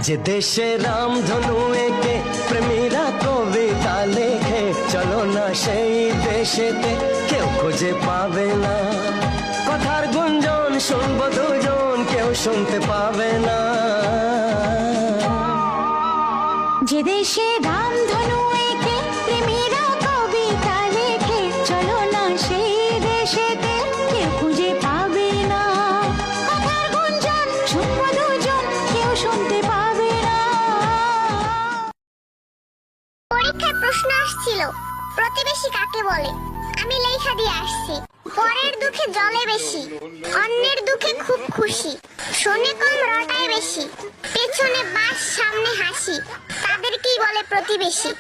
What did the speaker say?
যে দেশে রামধনু এঁকে প্রেমীরা কবিতা লেখে, চলো না সেই দেশেতে, কেউ খুঁজে পাবে না। কথার গুঞ্জন শুনবো দুজন, কেউ শুনতে পাবে না। যে দেশে রামধনু এঁকে প্রেমীরা কবিতা লেখে, চলো না সেই দেশেতে, কেউ খুঁজে পাবে না। কথার গুঞ্জন শুনবো দুজন, কেউ শুনতে পাবে না। পরীক্ষায় প্রশ্ন আসছিল, প্রতিবেশী কাকে বলে? আমি লেখা দিয়ে আসছি, পরের দুঃখে জলে বেশি, অন্যের দুঃখে খুব খুশি, শোনে কম রটায় বেশি, পেছনে বাস সামনে হাসি, তাদেরকেই বলে প্রতিবেশী।